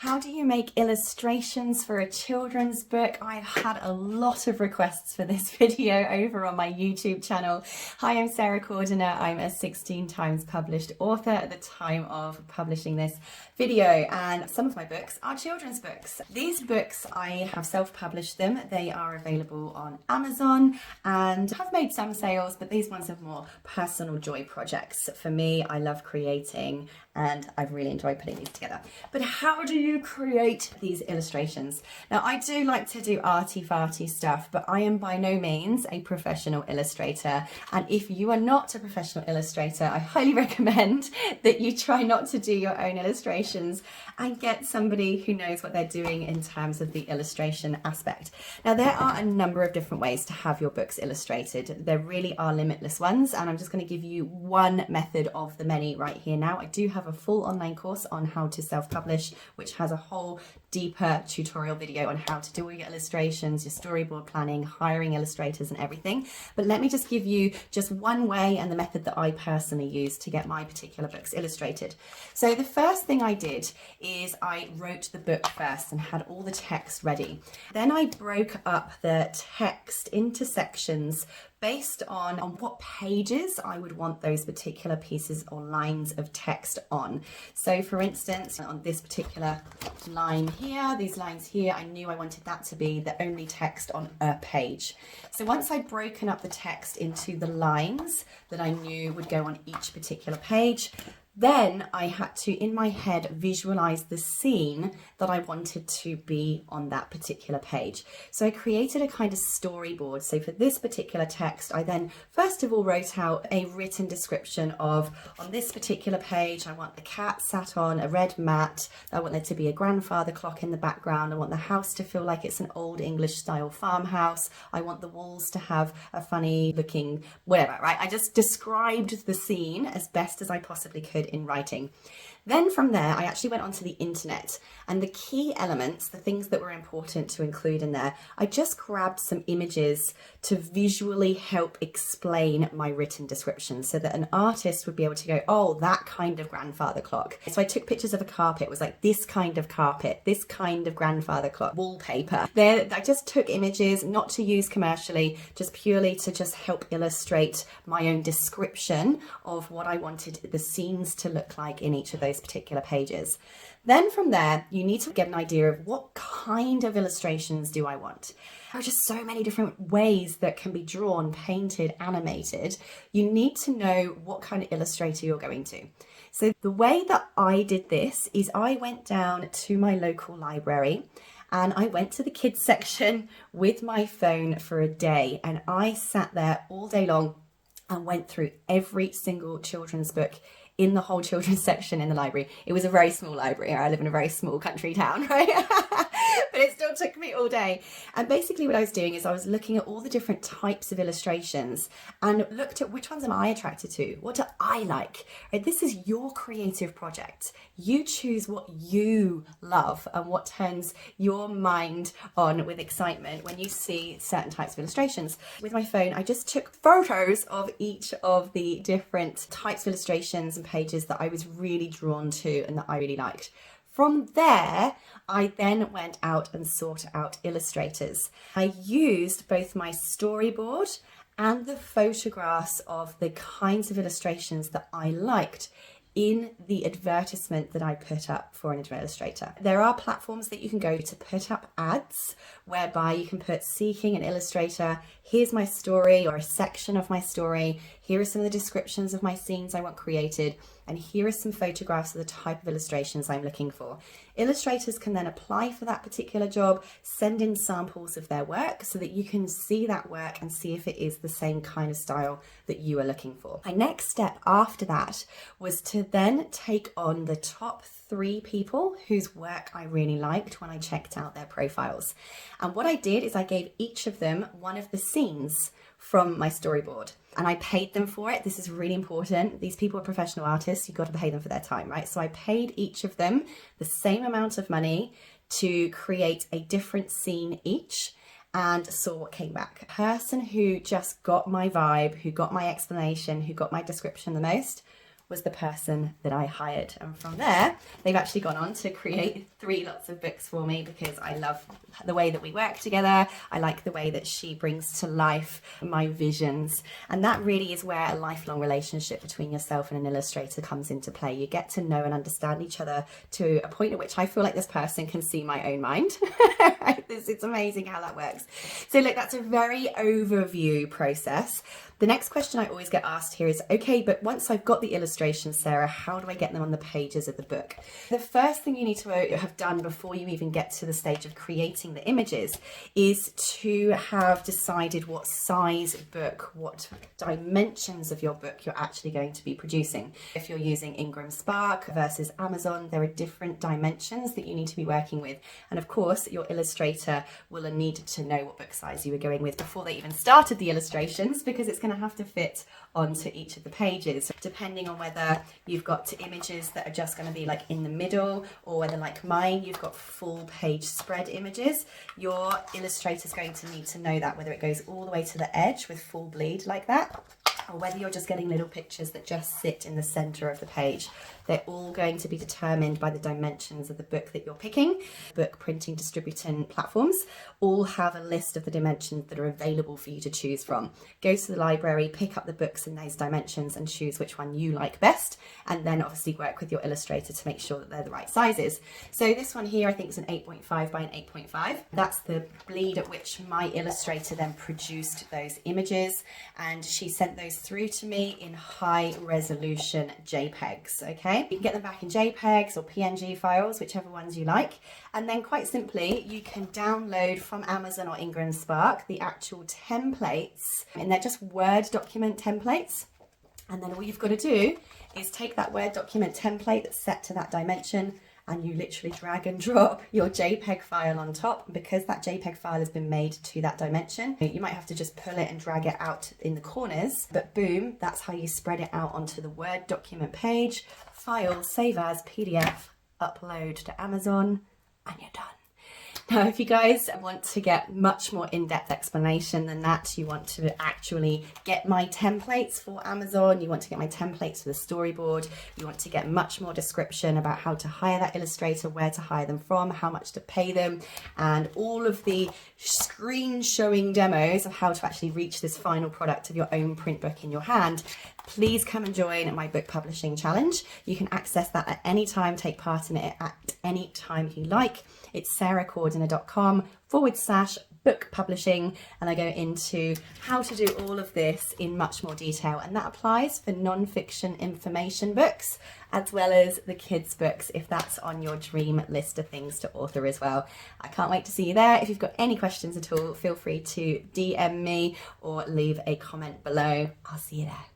How do you make illustrations for a children's book? I've had a lot of requests for this video over on my YouTube channel. Hi, I'm Sarah Cordiner. I'm a 16 times published author at the time of publishing this video, and some of my books are children's books. These books, I have self-published them. They are available on Amazon and have made some sales, but these ones are more personal joy projects. For me, I love creating and I've really enjoyed putting these together. But how do you create these illustrations? Now, I do like to do arty-farty stuff, but I am by no means a professional illustrator. And if you are not a professional illustrator, I highly recommend that you try not to do your own illustrations and get somebody who knows what they're doing in terms of the illustration aspect. Now, there are a number of different ways to have your books illustrated. There really are limitless ones, and I'm just going to give you one method of the many right here now. I do have a full online course on how to self-publish, which has a whole deeper tutorial video on how to do all your illustrations, your storyboard planning, hiring illustrators and everything. But let me just give you just one way and the method that I personally use to get my particular books illustrated. So the first thing I did is I wrote the book first and had all the text ready. Then I broke up the text into sections based on what pages I would want those particular pieces or lines of text on. So for instance, on this particular line here, these lines here, I knew I wanted that to be the only text on a page. So once I'd broken up the text into the lines that I knew would go on each particular page, then I had to, in my head, visualize the scene that I wanted to be on that particular page. So I created a kind of storyboard. So for this particular text, I then first of all wrote out a written description of, on this particular page, I want the cat sat on a red mat. I want there to be a grandfather clock in the background. I want the house to feel like it's an old English style farmhouse. I want the walls to have a funny looking whatever, right? I just described the scene as best as I possibly could in writing. Then from there, I actually went onto the internet, and the key elements, the things that were important to include in there, I just grabbed some images to visually help explain my written description so that an artist would be able to go, oh, that kind of grandfather clock. So I took pictures of a carpet. It was like this kind of carpet, this kind of grandfather clock, wallpaper. There, I just took images, not to use commercially, just purely to just help illustrate my own description of what I wanted the scenes to look like in each of those particular pages. Then from there, you need to get an idea of what kind of illustrations do I want. There are just so many different ways that can be drawn, painted, animated. You need to know what kind of illustrator you're going to. So the way that I did this is I went down to my local library and I went to the kids section with my phone for a day, and I sat there all day long and went through every single children's book in the whole children's section in the library. It was a very small library. I live in a very small country town, right? But it still took me all day. And basically what I was doing is I was looking at all the different types of illustrations and looked at which ones am I attracted to? What do I like? Right? This is your creative project. You choose what you love and what turns your mind on with excitement when you see certain types of illustrations. With my phone, I just took photos of each of the different types of illustrations and pages that I was really drawn to and that I really liked. From there, I then went out and sought out illustrators. I used both my storyboard and the photographs of the kinds of illustrations that I liked in the advertisement that I put up for an illustrator. There are platforms that you can go to put up ads whereby you can put seeking an illustrator, here's my story or a section of my story, here are some of the descriptions of my scenes I want created, and here are some photographs of the type of illustrations I'm looking for. Illustrators can then apply for that particular job, send in samples of their work so that you can see that work and see if it is the same kind of style that you are looking for. My next step after that was to then take on the top 3 people whose work I really liked when I checked out their profiles. And what I did is I gave each of them one of the scenes from my storyboard, and I paid them for it. This is really important. These people are professional artists. You've got to pay them for their time, right? So I paid each of them the same amount of money to create a different scene each, and saw what came back. A person who just got my vibe, who got my explanation, who got my description the most was the person that I hired. And from there, they've actually gone on to create 3 lots of books for me, because I love the way that we work together. I like the way that she brings to life my visions. And that really is where a lifelong relationship between yourself and an illustrator comes into play. You get to know and understand each other to a point at which I feel like this person can see my own mind. It's amazing how that works. So look, that's a very overview process. The next question I always get asked here is, okay, but once I've got the illustrations, Sarah, how do I get them on the pages of the book? The first thing you need to have done before you even get to the stage of creating the images is to have decided what size book, what dimensions of your book you're actually going to be producing. If you're using Ingram Spark versus Amazon, there are different dimensions that you need to be working with. And of course, your illustrator will need to know what book size you were going with before they even started the illustrations, because it's going to have to fit onto each of the pages, depending on whether you've got images that are just going to be like in the middle, or whether, like mine, you've got full page spread images. Your illustrator is going to need to know that, whether it goes all the way to the edge with full bleed like that, or whether you're just getting little pictures that just sit in the center of the page. They're all going to be determined by the dimensions of the book that you're picking. Book printing distributing platforms all have a list of the dimensions that are available for you to choose from. Go to the library, pick up the books in those dimensions and choose which one you like best, and then obviously work with your illustrator to make sure that they're the right sizes. So this one here, I think, is an 8.5 by an 8.5. That's the bleed at which my illustrator then produced those images, and she sent those through to me in high resolution JPEGs. Okay, you can get them back in JPEGs or PNG files, whichever ones you like. And then quite simply, you can download from Amazon or Ingram Spark the actual templates, and they're just Word document templates. And then all you've got to do is take that Word document template that's set to that dimension, and you literally drag and drop your JPEG file on top. Because that JPEG file has been made to that dimension, you might have to just pull it and drag it out in the corners, but boom, that's how you spread it out onto the Word document page. File, save as PDF, upload to Amazon, and you're done. Now, if you guys want to get much more in-depth explanation than that, you want to actually get my templates for Amazon, you want to get my templates for the storyboard, you want to get much more description about how to hire that illustrator, where to hire them from, how much to pay them, and all of the screen showing demos of how to actually reach this final product of your own print book in your hand, please come and join my book publishing challenge. You can access that at any time, take part in it at any time you like. It's sarahcordiner.com/book publishing, and I go into how to do all of this in much more detail, and that applies for non-fiction information books as well as the kids books, if that's on your dream list of things to author as well. I can't wait to see you there. If you've got any questions at all, feel free to DM me or leave a comment below. I'll see you there.